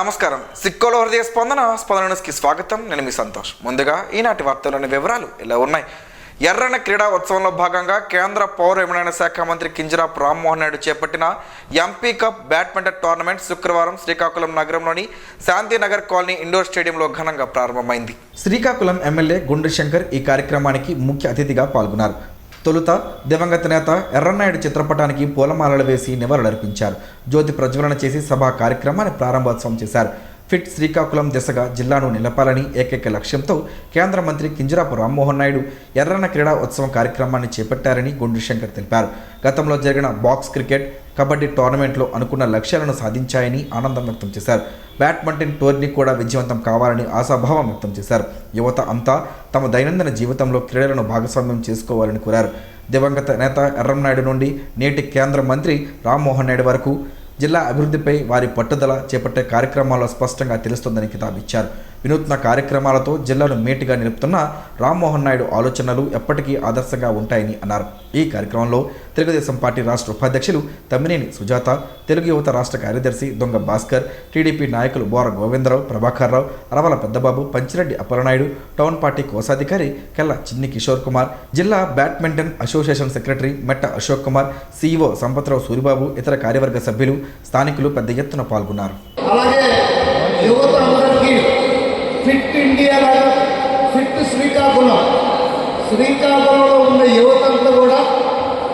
నమస్కారం. సిక్కోలో హృదయ స్పందన న్యూస్కి స్వాగతం. నేను మీ సంతోష్. ముందుగా ఈనాటి వార్తల్లోని వివరాలు ఇలా ఉన్నాయి. ఎర్రన్న క్రీడా ఉత్సవంలో భాగంగా కేంద్ర పౌర విమానయాన శాఖ మంత్రి కింజరాపు రామ్మోహన్ నాయుడు చేపట్టిన ఎంపీ కప్ బ్యాడ్మింటన్ టోర్నమెంట్ శుక్రవారం శ్రీకాకుళం నగరంలోని శాంతినగర్ కాలనీ ఇండోర్ స్టేడియంలో ఘనంగా ప్రారంభమైంది. శ్రీకాకుళం ఎమ్మెల్యే గుండు శంకర్ ఈ కార్యక్రమానికి ముఖ్య అతిథిగా పాల్గొన్నారు. తొలుత దివంగత నేత ఎర్రన్నాయుడు చిత్రపటానికి పూలమాలలు వేసి నివాళులర్పించారు. జ్యోతి ప్రజ్వలన చేసి సభా కార్యక్రమాన్ని ప్రారంభోత్సవం చేశారు. ఫిట్ శ్రీకాకుళం దిశగా జిల్లాను నిలపాలని ఏకైక లక్ష్యంతో కేంద్ర మంత్రి కింజరాపు రామ్మోహన్ నాయుడు ఎర్రన్న క్రీడా ఉత్సవం కార్యక్రమాన్ని చేపట్టారని గుండు శంకర్ తెలిపారు. గతంలో జరిగిన బాక్స్ క్రికెట్, కబడ్డీ టోర్నమెంట్లో అనుకున్న లక్ష్యాలను సాధించాయని ఆనందం వ్యక్తం చేశారు. బ్యాడ్మింటన్ టోర్నీ కూడా విజయవంతం కావాలని ఆశాభావం వ్యక్తం చేశారు. యువత అంతా తమ దైనందిన జీవితంలో క్రీడలను భాగస్వామ్యం చేసుకోవాలని కోరారు. దివంగత నేత ఎర్రన్నాయుడు నుండి నేటి కేంద్ర మంత్రి రామ్మోహన్ నాయుడు వరకు జిల్లా అభివృద్ధిపై వారి పట్టుదల చేపట్టే కార్యక్రమాల్లో స్పష్టంగా తెలుస్తుందని కితాబిచ్చారు. వినూత్న కార్యక్రమాలతో జిల్లాను మేటిగా నిలుపుతున్న రామ్మోహన్ నాయుడు ఆలోచనలు ఎప్పటికీ ఆదర్శంగా ఉంటాయని అన్నారు. ఈ కార్యక్రమంలో తెలుగుదేశం పార్టీ రాష్ట్ర ఉపాధ్యక్షులు తమ్మినేని సుజాత, తెలుగు యువత రాష్ట్ర కార్యదర్శి దొంగ భాస్కర్, టీడీపీ నాయకులు బోర గోవిందరావు, ప్రభాకర్రావు, అరవల పెద్దబాబు, పంచిరెడ్డి అప్పలనాయుడు, టౌన్ పార్టీ కోశాధికారి కెల్ల చిన్ని కిషోర్ కుమార్, జిల్లా బ్యాడ్మింటన్ అసోసియేషన్ సెక్రటరీ మెట్ట అశోక్ కుమార్, సీఈఓ సంపత్రావు సూరిబాబు, ఇతర కార్యవర్గ సభ్యులు, స్థానికులు పెద్ద ఎత్తున పాల్గొన్నారు. ఫిట్ ఇండియా, ఫిట్ శ్రీకాకుళంలో ఉన్న యువతంతా కూడా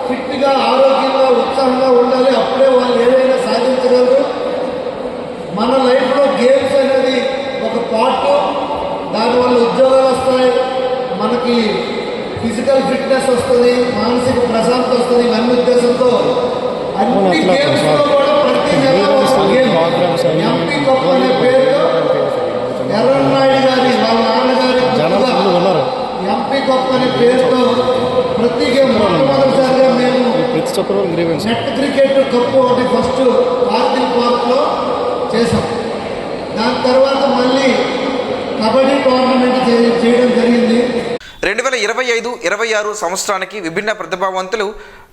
ఫిట్గా, ఆరోగ్యంగా, ఉత్సాహంగా ఉండాలి. అప్పుడే వాళ్ళు ఏదైనా సాధించగలరు. మన లైఫ్లో గేమ్స్ అనేది ఒక పార్ట్. దానివల్ల ఉద్యోగాలు వస్తాయి, మనకి ఫిజికల్ ఫిట్నెస్ వస్తుంది, మానసిక ప్రశాంతత వస్తుంది. ఇవన్నీ ఉద్దేశంతో అన్ని గేమ్స్లో కూడా ప్రతి నెల ఒక గేమ్ ఎంపీ కప్ అనే పేరుతో ఎర్రన్నాయుడు గారి వాళ్ళ నాన్నగారి ఎంపీ కప్ అనే పేరుతో ప్రతి గేమ్ మొట్టమొదటిసారిగా మేము నెట్ క్రికెట్ కప్ ఒకటి ఫస్ట్ పార్కింగ్ పార్క్లో చేసాం. దాని తర్వాత మళ్ళీ కబడ్డీ టోర్నమెంట్ చేయడం జరిగింది. 2025-26 సంవత్సరానికి విభిన్న ప్రతిభావంతులు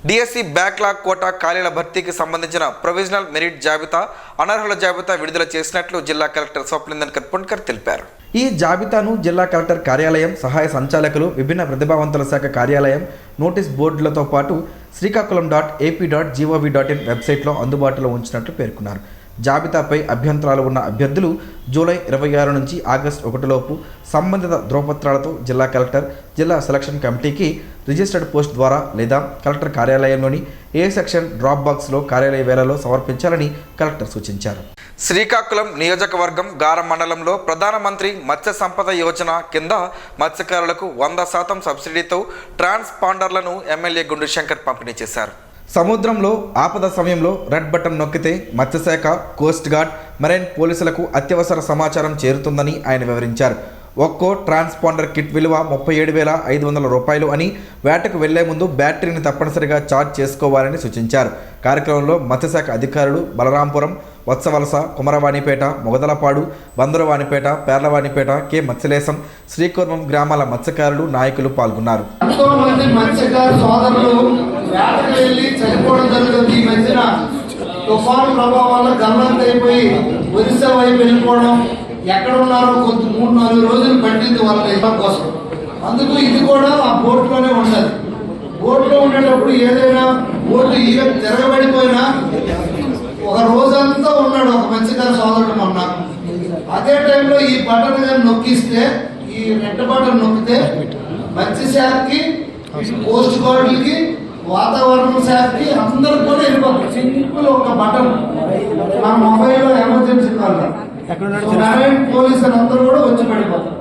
డిఎస్సి బ్యాక్లాగ్ కోటా ఖాళీల భర్తీకి సంబంధించిన ప్రొవిజనల్ మెరిట్ జాబితా, అనర్హుల జాబితా విడుదల చేసినట్లు జిల్లా కలెక్టర్ స్వప్నిందన్ కర్పుణ్కర్ తెలిపారు. ఈ జాబితాను జిల్లా కలెక్టర్ కార్యాలయం, సహాయ సంచాలకులు, విభిన్న ప్రతిభావంతుల శాఖ కార్యాలయం నోటీస్ బోర్డులతో పాటు శ్రీకాకుళం.ap.gov.in వెబ్సైట్లో అందుబాటులో ఉంచినట్లు పేర్కొన్నారు. జాబితాపై అభ్యంతరాలు ఉన్న అభ్యర్థులు జూలై 26 నుంచి ఆగస్టు 1 లోపు సంబంధిత ధ్రువపత్రాలతో జిల్లా కలెక్టర్, జిల్లా సెలక్షన్ కమిటీకి రిజిస్టర్డ్ పోస్ట్ ద్వారా లేదా కలెక్టర్ కార్యాలయంలోని ఏ సెక్షన్ డ్రాప్ బాక్స్లో కార్యాలయ వేళలో సమర్పించాలని కలెక్టర్ సూచించారు. శ్రీకాకుళం నియోజకవర్గం గారం మండలంలో ప్రధానమంత్రి మత్స్య సంపద యోజన కింద మత్స్యకారులకు 100% సబ్సిడీతో ట్రాన్స్పాండర్లను ఎమ్మెల్యే గుండు శంకర్ పంపిణీ చేశారు. సముద్రంలో ఆపద సమయంలో రెడ్ బటన్ నొక్కితే మత్స్యశాఖ, కోస్ట్ గార్డ్, మెరైన్ పోలీసులకు అత్యవసర సమాచారం చేరుతుందని ఆయన వివరించారు. ఒక్కో ట్రాన్స్పాండర్ కిట్ విలువ 37,500 రూపాయలు అని, వేటకు వెళ్లే ముందు బ్యాటరీని తప్పనిసరిగా ఛార్జ్ చేసుకోవాలని సూచించారు. కార్యక్రమంలో మత్స్యశాఖ అధికారులు బలరాంపురం, వత్సవలస, కుమరవాణిపేట, మొగదలపాడు, బందరవాణిపేట, పేర్లవాణిపేట, కె మత్స్యలేశం, శ్రీకూర్మం గ్రామాల మత్స్యకారులు, నాయకులు పాల్గొన్నారు. తుఫాను ప్రభావం వల్ల గల్లంత అయిపోయి ఒరిస్సా వైపు వెళ్ళిపోవడం, ఎక్కడ ఉన్నారో కొంత 3-4 రోజులు పట్టింది వాళ్ళ ఇవ్వడం కోసం. అందుకు ఇది కూడా ఆ బోట్లోనే ఉండదు. బోట్లో ఉండేటప్పుడు ఏదైనా బోటు ఈవెన్ తిరగబడిపోయినా ఒక రోజంతా ఉన్నాడు ఒక మత్స్యకార సోదరుడు మొన్న. అదే టైంలో ఈ బటన్ కానీ నొక్కిస్తే, ఈ రెడ్ బటన్ నొక్కితే మత్స్యశాఖకి, కోస్ట్ గార్డులకి, వాతావరణ శాఖకి అందరికి కూడా వెళ్ళిపోతుంది. సింపుల్ ఒక బటన్ మన మొబైల్లో ఎమర్జెన్సీ కాల్, మెరైన్ పోలీస్ అని అందరూ కూడా వచ్చి పడిపోతారు.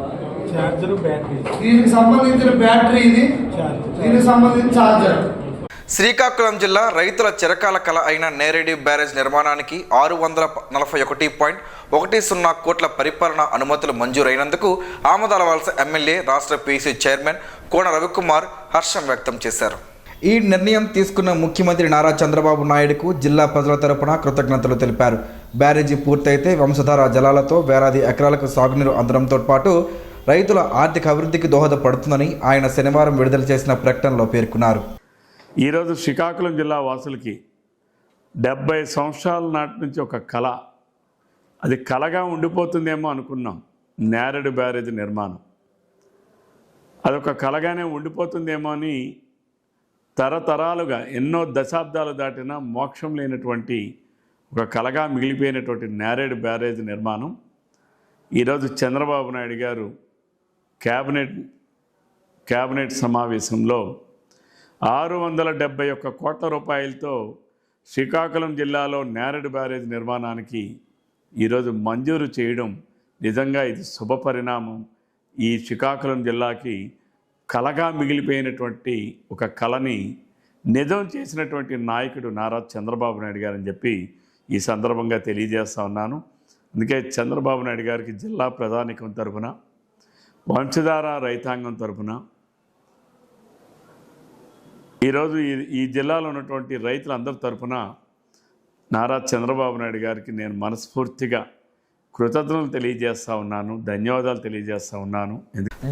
దీనికి సంబంధించిన బ్యాటరీ ఇది, దీనికి సంబంధించిన ఛార్జర్. శ్రీకాకుళం జిల్లా రైతుల చిరకాల కళ అయిన నేరేడి బ్యారేజ్ నిర్మాణానికి 641.10 కోట్ల పరిపాలన అనుమతులు మంజూరైనందుకు ఆమదాల వలస ఎమ్మెల్యే, రాష్ట్ర పీసీ చైర్మన్ కోన రవికుమార్ హర్షం వ్యక్తం చేశారు. ఈ నిర్ణయం తీసుకున్న ముఖ్యమంత్రి నారా చంద్రబాబు నాయుడుకు జిల్లా ప్రజల తరపున కృతజ్ఞతలు తెలిపారు. బ్యారేజీ పూర్తయితే వంశధార జలాలతో వేలాది ఎకరాలకు సాగునీరు అందడంతో పాటు రైతుల ఆర్థిక అభివృద్ధికి దోహదపడుతుందని ఆయన శనివారం విడుదల చేసిన ప్రకటనలో పేర్కొన్నారు. ఈరోజు శ్రీకాకుళం జిల్లా వాసులకి 70 సంవత్సరాల నాటి నుంచి ఒక కళ, అది కలగా ఉండిపోతుందేమో అనుకున్నాం. నేరేడు బ్యారేజ్ నిర్మాణం అదొక కలగానే ఉండిపోతుందేమో అని తరతరాలుగా ఎన్నో దశాబ్దాలు దాటిన మోక్షం లేనటువంటి ఒక కలగా మిగిలిపోయినటువంటి నేరేడు బ్యారేజ్ నిర్మాణం ఈరోజు చంద్రబాబు నాయుడు గారు క్యాబినెట్ సమావేశంలో 671 కోట్ల రూపాయలతో శ్రీకాకుళం జిల్లాలో నేరేడు బ్యారేజ్ నిర్మాణానికి ఈరోజు మంజూరు చేయడం నిజంగా ఇది శుభ పరిణామం. ఈ శ్రీకాకుళం జిల్లాకి కలగా మిగిలిపోయినటువంటి ఒక కళని నిజం చేసినటువంటి నాయకుడు నారా చంద్రబాబు నాయుడు గారు అని చెప్పి ఈ సందర్భంగా తెలియజేస్తా ఉన్నాను. అందుకే చంద్రబాబు నాయుడు గారికి జిల్లా ప్రధానికం తరఫున, వంశధార రైతాంగం తరఫున, ఈరోజు ఈ జిల్లాలో ఉన్నటువంటి రైతులందరి తరఫున నారా చంద్రబాబు నాయుడు గారికి నేను మనస్ఫూర్తిగా కృతజ్ఞతలు తెలియజేస్తా ఉన్నాను, ధన్యవాదాలు తెలియజేస్తా ఉన్నాను.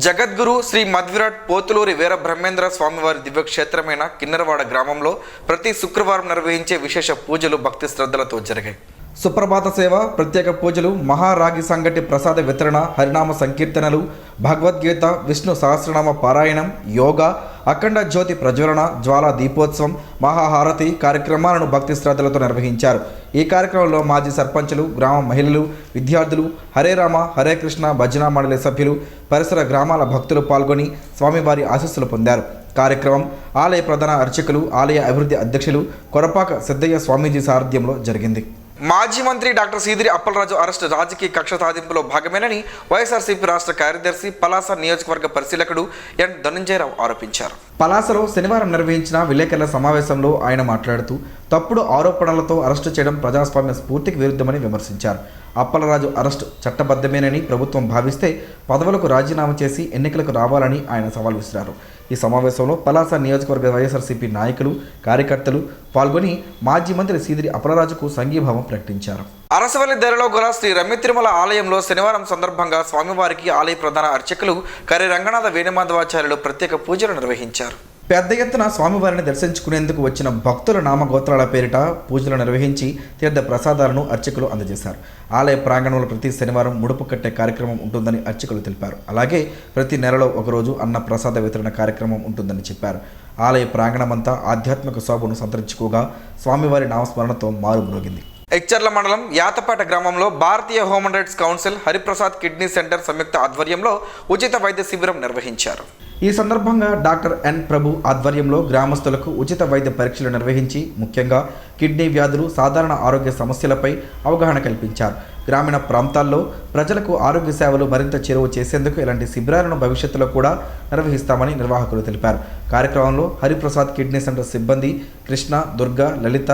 జగద్గురు శ్రీ మధ్విరాట్ పోతులూరి వీర బ్రహ్మేంద్ర స్వామివారి దివ్యక్షేత్రమైన కిన్నెరవాడ గ్రామంలో ప్రతి శుక్రవారం నిర్వహించే విశేష పూజలు భక్తి శ్రద్ధలతో జరిగాయి. సుప్రభాత సేవ, ప్రత్యేక పూజలు, మహారాగి సంగటి ప్రసాద వితరణ, హరినామ సంకీర్తనలు, భగవద్గీత, విష్ణు సహస్రనామ పారాయణం, యోగా, అఖండ జ్యోతి ప్రజ్వలన, జ్వాలా దీపోత్సవం, మహాహారతి కార్యక్రమాలను భక్తి శ్రద్ధలతో నిర్వహించారు. ఈ కార్యక్రమంలో మాజీ సర్పంచులు, గ్రామ మహిళలు, విద్యార్థులు, హరే రామ హరే కృష్ణ భజన మండలి సభ్యులు, పరిసర గ్రామాల భక్తులు పాల్గొని స్వామివారి ఆశీస్సులు పొందారు. కార్యక్రమం ఆలయ ప్రధాన అర్చకులు, ఆలయ అభివృద్ధి అధ్యక్షులు కొరపాక సిద్ధయ్య స్వామీజీ సారథ్యంలో జరిగింది. మాజీ మంత్రి డాక్టర్ సీదిరి అప్పలరాజు అరెస్టు రాజకీయ కక్ష సాధింపులో భాగమేనని వైఎస్ఆర్సీపీ రాష్ట్ర కార్యదర్శి, పలాస నియోజకవర్గ పరిశీలకుడు ఎన్ ధనంజయరావు ఆరోపించారు. పలాసలో శనివారం నిర్వహించిన విలేకరుల సమావేశంలో ఆయన మాట్లాడుతూ తప్పుడు ఆరోపణలతో అరెస్టు చేయడం ప్రజాస్వామ్య స్ఫూర్తికి విరుద్ధమని విమర్శించారు. అప్పలరాజు అరెస్టు చట్టబద్ధమేనని ప్రభుత్వం భావిస్తే పదవులకు రాజీనామా చేసి ఎన్నికలకు రావాలని ఆయన సవాల్ విసిరారు. ఈ సమావేశంలో పలాస నియోజకవర్గ వైఎస్ఆర్సీపీ నాయకులు, కార్యకర్తలు పాల్గొని మాజీ మంత్రి సీదిరి అప్పలరాజుకు సంఘీభావం ప్రకటించారు. అరసవల్లి ధరలో గల శ్రీ రమ్య తిరుమల ఆలయంలో శనివారం సందర్భంగా స్వామివారికి ఆలయ ప్రధాన అర్చకులు కరి రంగనాథ వేణుమాధవాచార్యులు ప్రత్యేక పూజలు నిర్వహించారు. పెద్ద ఎత్తున స్వామివారిని దర్శించుకునేందుకు వచ్చిన భక్తుల నామగోత్రాల పేరిట పూజలు నిర్వహించి తీర్థ ప్రసాదాలను అర్చకులు అందజేశారు. ఆలయ ప్రాంగణంలో ప్రతి శనివారం ముడుపు కట్టే కార్యక్రమం ఉంటుందని అర్చకులు తెలిపారు. అలాగే ప్రతి నెలలో ఒకరోజు అన్న ప్రసాద వితరణ కార్యక్రమం ఉంటుందని చెప్పారు. ఆలయ ప్రాంగణమంతా ఆధ్యాత్మిక శోభను సంతరించుకోగా స్వామివారి నామస్మరణతో మారుమ్రోగింది. ఎక్చర్ల మండలం యాతపేట గ్రామంలో Bharatiya human rights council, Hariprasad kidney centre సంయుక్త ఆధ్వర్యంలో ఉచిత వైద్య శిబిరం నిర్వహించారు. ఈ సందర్భంగా డాక్టర్ ఎన్ ప్రభు ఆధ్వర్యంలో గ్రామస్తులకు ఉచిత వైద్య పరీక్షలు నిర్వహించి ముఖ్యంగా కిడ్నీ వ్యాధులు, సాధారణ ఆరోగ్య సమస్యలపై అవగాహన కల్పించారు. గ్రామీణ ప్రాంతాల్లో ప్రజలకు ఆరోగ్య సేవలు మరింత చేరువ చేసేందుకు ఇలాంటి శిబిరాలను భవిష్యత్తులో కూడా నిర్వహిస్తామని నిర్వాహకులు తెలిపారు. కార్యక్రమంలో హరిప్రసాద్ కిడ్నీ సెంటర్ సిబ్బంది కృష్ణ, దుర్గా, లలిత,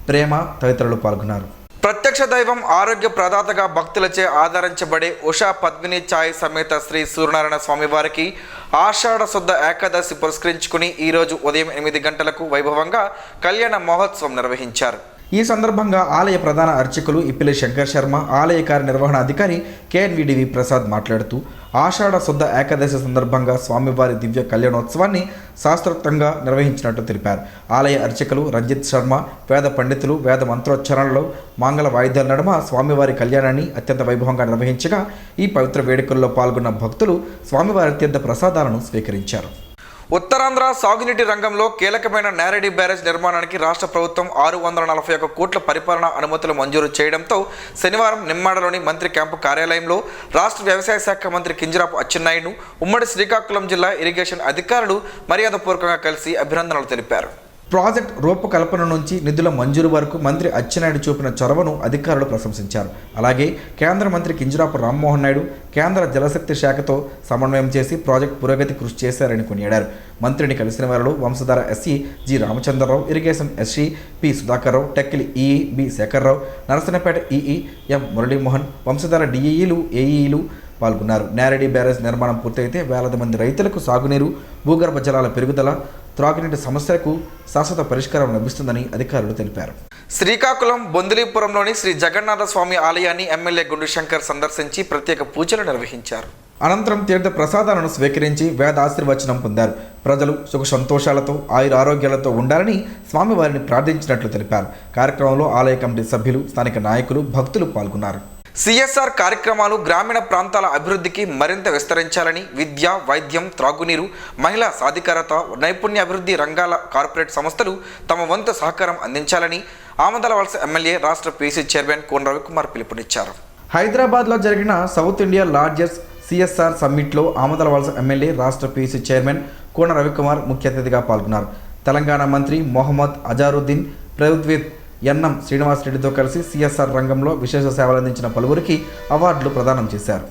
ప్రేమ తదితరులు పాల్గొన్నారు. ప్రత్యక్ష దైవం, ఆరోగ్య ప్రదాతగా భక్తులచే ఆదరించబడే ఉషా పద్మిని ఛాయ్ సమేత శ్రీ సూర్యనారాయణ స్వామివారికి ఆషాఢ శుద్ధ ఏకాదశి పురస్కరించుకుని ఈరోజు ఉదయం 8 గంటలకు వైభవంగా కళ్యాణ మహోత్సవం నిర్వహించారు. ఈ సందర్భంగా ఆలయ ప్రధాన అర్చకులు ఇప్పిలి శంకర్ శర్మ, ఆలయ కార్యనిర్వహణ అధికారి కేఎన్విడివి ప్రసాద్ మాట్లాడుతూ ఆషాఢ శుద్ధ ఏకాదశి సందర్భంగా స్వామివారి దివ్య కళ్యాణోత్సవాన్ని శాస్త్రోక్తంగా నిర్వహించినట్టు తెలిపారు. ఆలయ అర్చకులు రంజిత్ శర్మ, వేద పండితులు వేద మంత్రోచ్చరణలో మంగళ వాయిద్యాల నడుమ స్వామివారి కళ్యాణాన్ని అత్యంత వైభవంగా నిర్వహించగా ఈ పవిత్ర వేడుకల్లో పాల్గొన్న భక్తులు స్వామివారి తీర్థ ప్రసాదాలను స్వీకరించారు. ఉత్తరాంధ్ర సాగునీటి రంగంలో కీలకమైన నేరేడి బ్యారేజ్ నిర్మాణానికి రాష్ట్ర ప్రభుత్వం 641 కోట్ల పరిపాలనా అనుమతులు మంజూరు చేయడంతో శనివారం నిమ్మాడలోని మంత్రి క్యాంపు కార్యాలయంలో రాష్ట్ర వ్యవసాయ శాఖ మంత్రి కింజరాపు అచ్చెన్నాయుడు, ఉమ్మడి శ్రీకాకుళం జిల్లా ఇరిగేషన్ అధికారులు మర్యాదపూర్వకంగా కలిసి అభినందనలు తెలిపారు. ప్రాజెక్ట్ రూపకల్పన నుంచి నిధుల మంజూరు వరకు మంత్రి అచ్చెన్నాయుడు చూపిన చొరవను అధికారులు ప్రశంసించారు. అలాగే కేంద్ర మంత్రి కింజరాపు రామ్మోహన్ నాయుడు కేంద్ర జలశక్తి శాఖతో సమన్వయం చేసి ప్రాజెక్ట్ పురోగతి కృషి చేశారని కొనియాడారు. మంత్రిని కలిసిన వారిలో Vamsadhara SE G Ramachandrarao, irrigation SE P Sudhakarrao, Tekkali EE B Shekharrao, Narasannapeta EE M Muralimohan, Vamsadhara డిఈఈలు, ఏఈఈలు పాల్గొన్నారు. నేరేడి బ్యారేజ్ నిర్మాణం పూర్తయితే వేలాది మంది రైతులకు సాగునీరు, భూగర్భ జలాల పెరుగుదల, త్రాగునీటి సమస్యలకు శాశ్వత పరిష్కారం లభిస్తుందని అధికారులు తెలిపారు. శ్రీకాకుళం బొందిలీపురంలోని శ్రీ జగన్నాథ స్వామి ఆలయాన్ని ఎమ్మెల్యే గుండు శంకర్ సందర్శించి ప్రత్యేక పూజలు నిర్వహించారు. అనంతరం తీర్థ ప్రసాదాలను స్వీకరించి వేద ఆశీర్వచనం పొందారు. ప్రజలు సుఖ సంతోషాలతో ఆయుర ఆరోగ్యాలతో ఉండాలని స్వామివారిని ప్రార్థించినట్లు తెలిపారు. కార్యక్రమంలో ఆలయ కమిటీ సభ్యులు, స్థానిక నాయకులు, భక్తులు పాల్గొన్నారు. సిఎస్ఆర్ కార్యక్రమాలు గ్రామీణ ప్రాంతాల అభివృద్ధికి మరింత విస్తరించాలని విద్య, వైద్యం, త్రాగునీరు, మహిళా సాధికారత, నైపుణ్య అభివృద్ధి రంగాల కార్పొరేట్ సంస్థలు తమ వంతు సహకారం అందించాలని ఆమదాలవలస ఎమ్మెల్యే రాష్ట్ర పీసీ చైర్మన్ కోన రవికుమార్ పిలుపునిచ్చారు. హైదరాబాద్లో జరిగిన సౌత్ ఇండియా లార్జెస్ట్ సిఎస్ఆర్ సమ్మిట్లో ఆమదాలవలస ఎమ్మెల్యే రాష్ట్ర పీసీ చైర్మన్ కోన రవికుమార్ ముఖ్య అతిథిగా పాల్గొన్నారు. తెలంగాణ మంత్రి మొహమ్మద్ అజారుద్దీన్, ప్రవిద్విత్ ఎన్ఎం శ్రీనివాసరెడ్డితో కలిసి సిఎస్ఆర్ రంగంలో విశేష సేవలు అందించిన పలువురికి అవార్డులు ప్రదానం చేశారు.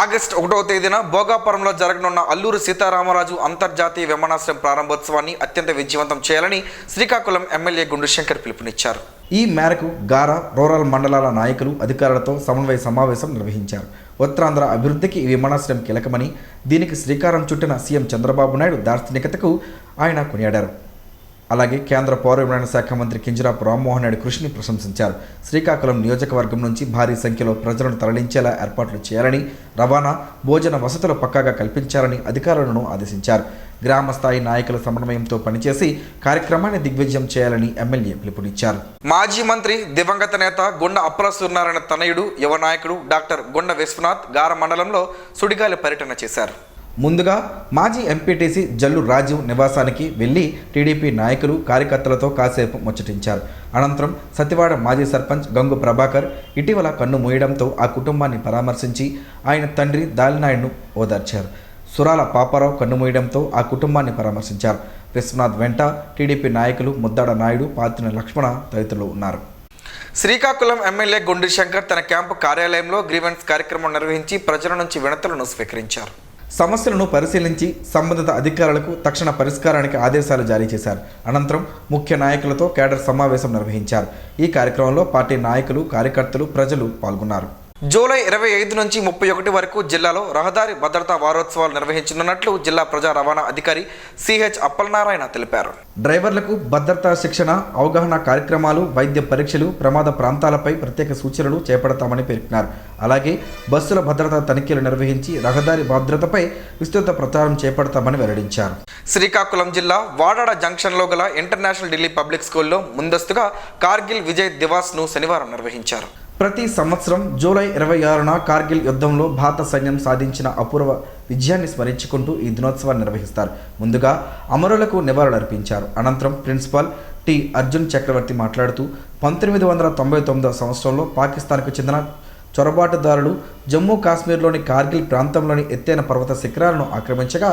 ఆగస్టు 1వ తేదీన భోగాపురంలో జరగనున్న అల్లూరి సీతారామరాజు అంతర్జాతీయ విమానాశ్రయం ప్రారంభోత్సవాన్ని అత్యంత విజయవంతం చేయాలని శ్రీకాకుళం ఎమ్మెల్యే గుండుశంకర్ పిలుపునిచ్చారు. ఈ మేరకు గారా రూరల్ మండలాల నాయకులు, అధికారులతో సమన్వయ సమావేశం నిర్వహించారు. ఉత్తరాంధ్ర అభివృద్ధికి ఈ విమానాశ్రయం కీలకమని, దీనికి శ్రీకారం చుట్టిన సీఎం చంద్రబాబు నాయుడు దార్శనికతకు ఆయన కొనియాడారు. అలాగే కేంద్ర పౌర విమానయాన శాఖ మంత్రి కింజరాపు రామ్మోహన్ నాయుడు కృషిని ప్రశంసించారు. శ్రీకాకుళం నియోజకవర్గం నుంచి భారీ సంఖ్యలో ప్రజలను తరలించేలా ఏర్పాట్లు చేయాలని, రవాణా, భోజన వసతులు పక్కాగా కల్పించాలని అధికారులను ఆదేశించారు. గ్రామ స్థాయి నాయకుల సమన్వయంతో పనిచేసి కార్యక్రమాన్ని దిగ్విజయం చేయాలని ఎమ్మెల్యే పిలుపునిచ్చారు. మాజీ మంత్రి దివంగత నేత గుండ అప్పల సూర్యనారాయణ తనయుడు, యువ నాయకుడు డాక్టర్ గుండ విశ్వనాథ్ గార మండలంలో సుడిగాలి పర్యటన చేశారు. ముందుగా మాజీ ఎంపీటీసీ జల్లు రాజీవ్ నివాసానికి వెళ్లి టీడీపీ నాయకులు, కార్యకర్తలతో కాసేపు ముచ్చటించారు. అనంతరం సతివాడ మాజీ సర్పంచ్ గంగు ప్రభాకర్ ఇటీవల కన్ను మూయడంతో ఆ కుటుంబాన్ని పరామర్శించి ఆయన తండ్రి దాలినాయుడును ఓదార్చారు. సురాల పాపారావు కన్ను మూయడంతో ఆ కుటుంబాన్ని పరామర్శించారు. విశ్వనాథ్ వెంట టీడీపీ నాయకులు ముద్దాడ నాయుడు, పాతిన లక్ష్మణ తదితరులు ఉన్నారు. శ్రీకాకుళం ఎమ్మెల్యే గుండుశంకర్ తన క్యాంపు కార్యాలయంలో గ్రీవెన్స్ కార్యక్రమం నిర్వహించి ప్రజల నుంచి వినతులను స్వీకరించారు. సమస్యలను పరిశీలించి సంబంధిత అధికారులకు తక్షణ పరిష్కారానికి ఆదేశాలు జారీ చేశారు. అనంతరం ముఖ్య నాయకులతో కేడర్ సమావేశం నిర్వహించారు. ఈ కార్యక్రమంలో పార్టీ నాయకులు, కార్యకర్తలు, ప్రజలు పాల్గొన్నారు. జూలై 25 నుంచి 31 వరకు జిల్లాలో రహదారి భద్రతా వారోత్సవాలు నిర్వహించనున్నట్లు జిల్లా ప్రజా రవాణా అధికారి సిహెచ్ అప్పలనారాయణ తెలిపారు. డ్రైవర్లకు భద్రతా శిక్షణ, అవగాహన కార్యక్రమాలు, వైద్య పరీక్షలు, ప్రమాద ప్రాంతాలపై ప్రత్యేక సూచనలు చేపడతామని పేర్కొన్నారు. అలాగే బస్సుల భద్రతా తనిఖీలు నిర్వహించి రహదారి భద్రతపై విస్తృత ప్రచారం చేపడతామని వెల్లడించారు. శ్రీకాకుళం జిల్లా వాడాడ జంక్షన్లో గల ఇంటర్నేషనల్ ఢిల్లీ పబ్లిక్ స్కూల్లో ముందస్తుగా కార్గిల్ విజయ్ దివాస్ను శనివారం నిర్వహించారు. ప్రతి సంవత్సరం జూలై 26న కార్గిల్ యుద్ధంలో భారత సైన్యం సాధించిన అపూర్వ విజయాన్ని స్మరించుకుంటూ ఈ దినోత్సవాన్ని నిర్వహిస్తారు. ముందుగా అమరులకు నివాళులర్పించారు. అనంతరం ప్రిన్సిపాల్ టి అర్జున్ చక్రవర్తి మాట్లాడుతూ 1999వ సంవత్సరంలో పాకిస్తాన్కు చెందిన చొరబాటుదారులు జమ్మూ కాశ్మీర్లోని కార్గిల్ ప్రాంతంలోని ఎత్తైన పర్వత శిఖరాలను ఆక్రమించగా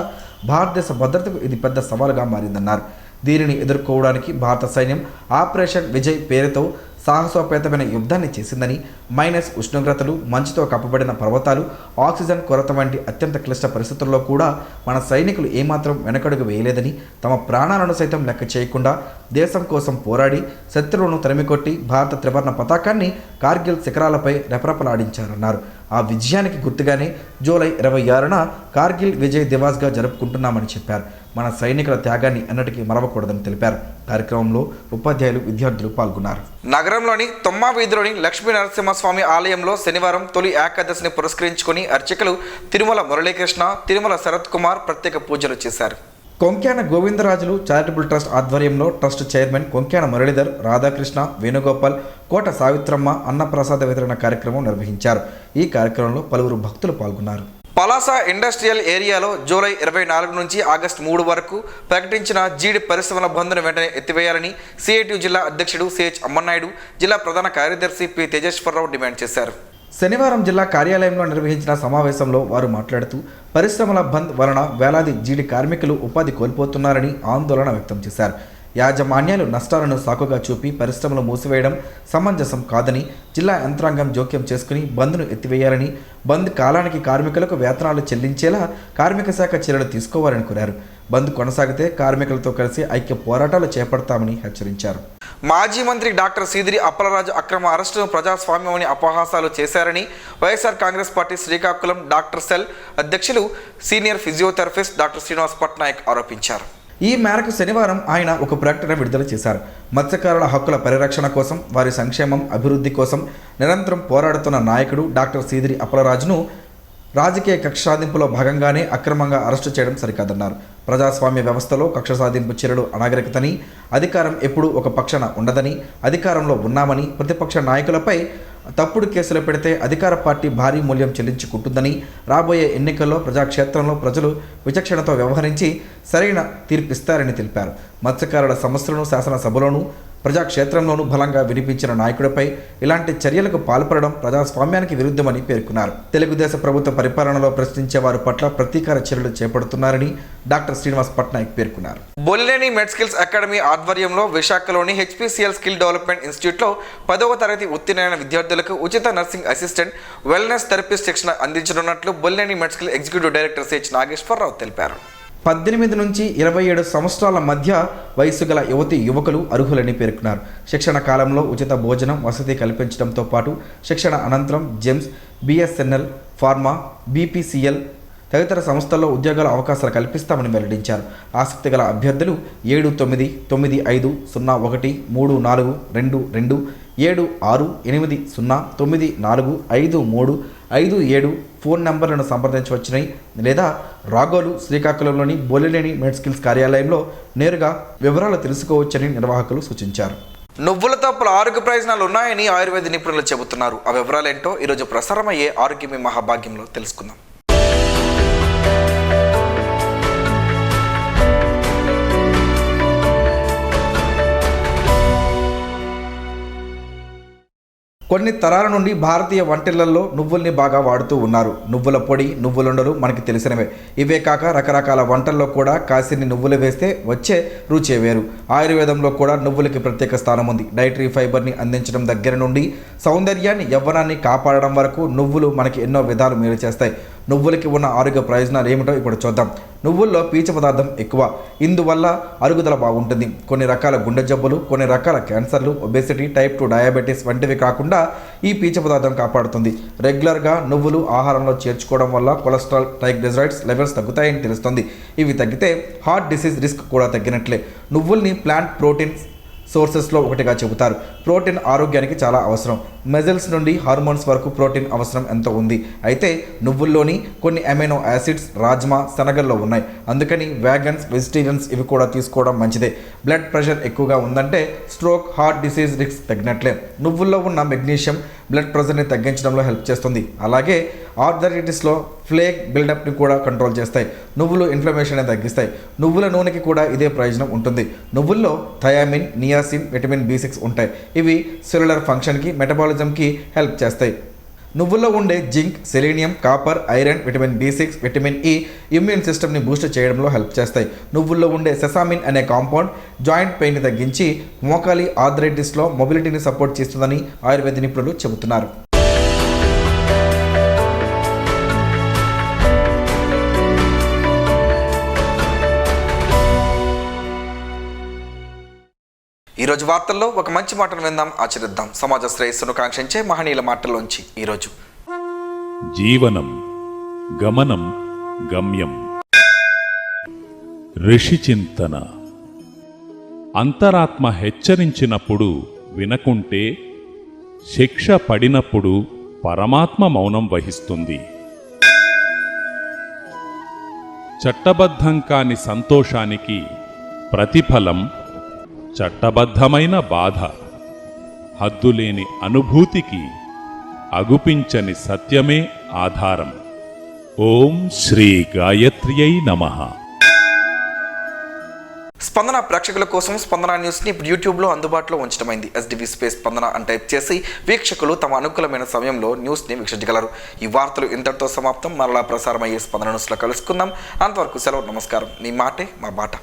భారతదేశ భద్రతకు ఇది పెద్ద సవాలుగా మారిందన్నారు. దీనిని ఎదుర్కోవడానికి భారత సైన్యం ఆపరేషన్ విజయ్ పేరుతో సాహసోపేతమైన యుద్ధాన్ని చేసిందని, మైనస్ ఉష్ణోగ్రతలు, మంచుతో కప్పబడిన పర్వతాలు, ఆక్సిజన్ కొరత వంటి అత్యంత క్లిష్ట పరిస్థితుల్లో కూడా మన సైనికులు ఏమాత్రం వెనకడుగు వేయలేదని, తమ ప్రాణాలను సైతం లెక్క చేయకుండా దేశం కోసం పోరాడి శత్రువులను తరిమికొట్టి భారత త్రివర్ణ పతాకాన్ని కార్గిల్ శిఖరాలపై రెపరెపలాడించారన్నారు. ఆ విజయానికి గుర్తుగానే జూలై 26న కార్గిల్ విజయ్ దివాస్గా జరుపుకుంటున్నామని చెప్పారు. మన సైనికుల త్యాగాన్ని ఎన్నటికీ మరవకూడదని తెలిపారు. కార్యక్రమంలో ఉపాధ్యాయులు, విద్యార్థులు పాల్గొన్నారు. నగరంలోని తొమ్మా వీధిలోని లక్ష్మీ నరసింహస్వామి ఆలయంలో శనివారం తొలి ఏకాదశిని పురస్కరించుకుని అర్చకులు తిరుమల మురళీకృష్ణ, తిరుమల శరత్ కుమార్ ప్రత్యేక పూజలు చేశారు. కొంక్యాన గోవిందరాజులు చారిటబుల్ ట్రస్ట్ ఆధ్వర్యంలో ట్రస్ట్ చైర్మన్ కొంక్యాన మురళీధర్, రాధాకృష్ణ, వేణుగోపాల్, కోట సావిత్రమ్మ అన్నప్రసాద వితరణ కార్యక్రమం నిర్వహించారు. ఈ కార్యక్రమంలో పలువురు భక్తులు పాల్గొన్నారు. పలాస ఇండస్ట్రియల్ ఏరియాలో జూలై 24 నుంచి ఆగస్టు 3 వరకు ప్రకటించిన జీడి పరిశ్రమల బంద్ను వెంటనే ఎత్తివేయాలని సిఐటియు జిల్లా అధ్యక్షుడు సిహెచ్ అమ్మన్నాయుడు, జిల్లా ప్రధాన కార్యదర్శి పి తేజేశ్వరరావు డిమాండ్ చేశారు. శనివారం జిల్లా కార్యాలయంలో నిర్వహించిన సమావేశంలో వారు మాట్లాడుతూ పరిశ్రమల బంద్ వలన వేలాది జీడి కార్మికులు ఉపాధి కోల్పోతున్నారని ఆందోళన వ్యక్తం చేశారు. యాజమాన్యాలు నష్టాలను సాకుగా చూపి పరిశ్రమలు మూసివేయడం సమంజసం కాదని, జిల్లా యంత్రాంగం జోక్యం చేసుకుని బంద్ను ఎత్తివేయాలని, బంద్ కాలానికి కార్మికులకు వేతనాలు చెల్లించేలా కార్మిక శాఖ చర్యలు తీసుకోవాలని కోరారు. బంద్ కొనసాగితే కార్మికులతో కలిసి ఐక్య పోరాటాలు చేపడతామని హెచ్చరించారు. మాజీ మంత్రి డాక్టర్ సీదిరి అప్పలరాజు అక్రమ అరెస్టును ప్రజాస్వామ్యమని అపహాసాలు చేశారని YSR Congress party Srikakulam doctor cell అధ్యక్షులు senior physiotherapist doctor Srinivas Patnaik ఆరోపించారు. ఈ మేరకు శనివారం ఆయన ఒక ప్రకటన విడుదల చేశారు. మత్స్యకారుల హక్కుల పరిరక్షణ కోసం, వారి సంక్షేమం, అభివృద్ధి కోసం నిరంతరం పోరాడుతున్న నాయకుడు డాక్టర్ సీదిరి అప్పలరాజును రాజకీయ కక్ష సాధింపులో భాగంగానే అక్రమంగా అరెస్టు చేయడం సరికాదన్నారు. ప్రజాస్వామ్య వ్యవస్థలో కక్ష సాధింపు చర్యలు అనాగరికతని, అధికారం ఎప్పుడూ ఒక పక్షాన ఉండదని, అధికారంలో ఉన్నామని ప్రతిపక్ష నాయకులపై తప్పుడు కేసులు పెడితే అధికార పార్టీ భారీ మూల్యం చెల్లించుకుంటుందని, రాబోయే ఎన్నికల్లో ప్రజాక్షేత్రంలో ప్రజలు విచక్షణతో వ్యవహరించి సరైన తీర్పిస్తారని తెలిపారు. మత్స్యకారుల సమస్యలను శాసనసభలోనూ ప్రజాక్షేత్రంలోనూ బలంగా వినిపించిన నాయకుడిపై ఇలాంటి చర్యలకు పాల్పడడం ప్రజాస్వామ్యానికి విరుద్ధమని పేర్కొన్నారు. తెలుగుదేశం ప్రభుత్వ పరిపాలనలో ప్రశ్నించే వారి పట్ల ప్రతీకార చర్యలు చేపడుతున్నారని డాక్టర్ శ్రీనివాస్ పట్నాయక్ పేర్కొన్నారు. బొల్లేని మెడ్ స్కిల్స్ అకాడమీ ఆధ్వర్యంలో విశాఖలోని హెచ్పిసిఎల్ స్కిల్ డెవలప్మెంట్ ఇన్స్టిట్యూట్లో 10వ తరగతి ఉత్తీర్ణైన విద్యార్థులకు ఉచిత నర్సింగ్ అసిస్టెంట్, వెల్నెస్ థెరపిస్ట్ శిక్షణ అందించనున్నట్లు Bolleni med skill executive director CH Nageswararao తెలిపారు. 18 నుంచి 27 సంవత్సరాల మధ్య వయసు గల యువతి యువకులు అర్హులని పేర్కొన్నారు. శిక్షణ కాలంలో ఉచిత భోజనం వసతి కల్పించడంతో పాటు శిక్షణ అనంతరం జెమ్స్, బిఎస్ఎన్ఎల్, ఫార్మా, బీపీసీఎల్ తదితర సంస్థల్లో ఉద్యోగాల అవకాశాలు కల్పిస్తామని వెల్లడించారు. ఆసక్తి గల అభ్యర్థులు 7995347680945357 ఫోన్ నంబర్లను సంప్రదించవచ్చునని లేదా రాగోలు శ్రీకాకుళంలోని బొల్లినేని మెడ్ స్కిల్స్ కార్యాలయంలో నేరుగా వివరాలు తెలుసుకోవచ్చని నిర్వాహకులు సూచించారు. నువ్వులతో పలు ఆరోగ్య ప్రయోజనాలు ఉన్నాయని ఆయుర్వేద నిపుణులు చెబుతున్నారు. ఆ వివరాలేంటో ఈరోజు ప్రసారమయ్యే ఆరోగ్యమే మహాభాగ్యంలో తెలుసుకుందాం. కొన్ని తరాల నుండి భారతీయ వంటలలో నువ్వుల్ని బాగా వాడుతూ ఉన్నారు. నువ్వుల పొడి, నువ్వులుండలు మనకి తెలిసినవే. ఇవే కాక రకరకాల వంటల్లో కూడా కాసిని నువ్వులు వేస్తే వచ్చే రుచే వేరు. ఆయుర్వేదంలో కూడా నువ్వులకి ప్రత్యేక స్థానం ఉంది. డైటరీ ఫైబర్ని అందించడం దగ్గర నుండి సౌందర్యాన్ని, యవ్వనాన్ని కాపాడడం వరకు నువ్వులు మనకి ఎన్నో విధాలు మేలు చేస్తాయి. నువ్వులకి ఉన్న ఆరోగ్య ప్రయోజనాలు ఏమిటో ఇప్పుడు చూద్దాం. నువ్వుల్లో పీచు పదార్థం ఎక్కువ, ఇందువల్ల అరుగుదల బాగుంటుంది. కొన్ని రకాల గుండె జబ్బులు, కొన్ని రకాల క్యాన్సర్లు, ఒబేసిటీ, టైప్ 2 డయాబెటీస్ వంటివి కాకుండా ఈ పీచు పదార్థం కాపాడుతుంది. రెగ్యులర్గా నువ్వులు ఆహారంలో చేర్చుకోవడం వల్ల కొలెస్ట్రాల్, ట్రైగ్లిజరైడ్స్ లెవెల్స్ తగ్గుతాయని తెలుస్తుంది. ఇవి తగ్గితే హార్ట్ డిసీజ్ రిస్క్ కూడా తగ్గినట్లే. నువ్వుల్ని ప్లాంట్ ప్రోటీన్ సోర్సెస్లో ఒకటిగా చెబుతారు. ప్రోటీన్ ఆరోగ్యానికి చాలా అవసరం. మెజల్స్ నుండి హార్మోన్స్ వరకు ప్రోటీన్ అవసరం ఎంతో ఉంది. అయితే నువ్వుల్లోని కొన్ని అమైనో యాసిడ్స్ రాజ్మా, శనగల్లో ఉన్నాయి. అందుకని వ్యాగన్స్, వెజిటేరియన్స్ ఇవి కూడా తీసుకోవడం మంచిదే. బ్లడ్ ప్రెషర్ ఎక్కువగా ఉందంటే స్ట్రోక్, హార్ట్ డిసీజ్ రిస్క్ తగ్గినట్లే. నువ్వుల్లో ఉన్న మెగ్నీషియం బ్లడ్ ప్రెషర్ని తగ్గించడంలో హెల్ప్ చేస్తుంది. అలాగే ఆర్థరైటిస్లో ఫ్లేక్ బిల్డప్ని కూడా కంట్రోల్ చేస్తాయి. నువ్వులు ఇన్ఫ్లమేషన్ తగ్గిస్తాయి. నువ్వుల నూనెకి కూడా ఇదే ప్రయోజనం ఉంటుంది. నువ్వుల్లో థయామిన్, నియాసిన్, విటమిన్ B6 ఉంటాయి. ఇవి సెల్యులర్ ఫంక్షన్కి, మెటబాలిజంకి హెల్ప్ చేస్తాయి. నువ్వుల్లో ఉండే zinc, selenium, copper, iron, vitamin B6, vitamin E immune సిస్టమ్ని బూస్ట్ చేయడంలో హెల్ప్ చేస్తాయి. నువ్వుల్లో ఉండే సెసామిన్ అనే కాంపౌండ్ జాయింట్ పెయిన్ని తగ్గించి మోకాలి ఆర్థరైటిస్లో మొబిలిటీని సపోర్ట్ చేస్తుందని ఆయుర్వేద నిపుణులు చెబుతున్నారు. ఈరోజు వార్తల్లో ఒక మంచి మాటను విందాం, ఆచరిద్దాం. సమాజ శ్రేయస్సును కాంక్షించే మహనీయుల మాటల్లోంచి ఈరోజు. జీవనం గమనం గమ్యం. ఋషి చింతన. అంతరాత్మ హెచ్చరించినప్పుడు వినకుంటే, శిక్ష పడినప్పుడు పరమాత్మ మౌనం వహిస్తుంది. చట్టబద్ధం కాని సంతోషానికి ప్రతిఫలం చట్టబద్ధమైన బాధ. హద్దులేని అనుభూతికి అగుపించని సత్యమే ఆధారం. ఓం శ్రీ గాయత్ర్యై నమః. స్పందన ప్రేక్షకుల కోసం స్పందన న్యూస్ని ఇప్పుడు యూట్యూబ్లో అందుబాటులో ఉంచడమైంది. SDV స్పేస్ స్పందన అని టైప్ చేసి వీక్షకులు తమ అనుకూలమైన సమయంలో న్యూస్ని వీక్షించగలరు. ఈ వార్తలు ఇంతటితో సమాప్తం. మరలా ప్రసారమయ్యే స్పందన న్యూస్లో కలుసుకుందాం. అంతవరకు సెలవు, నమస్కారం. మీ మాటే మా బాట.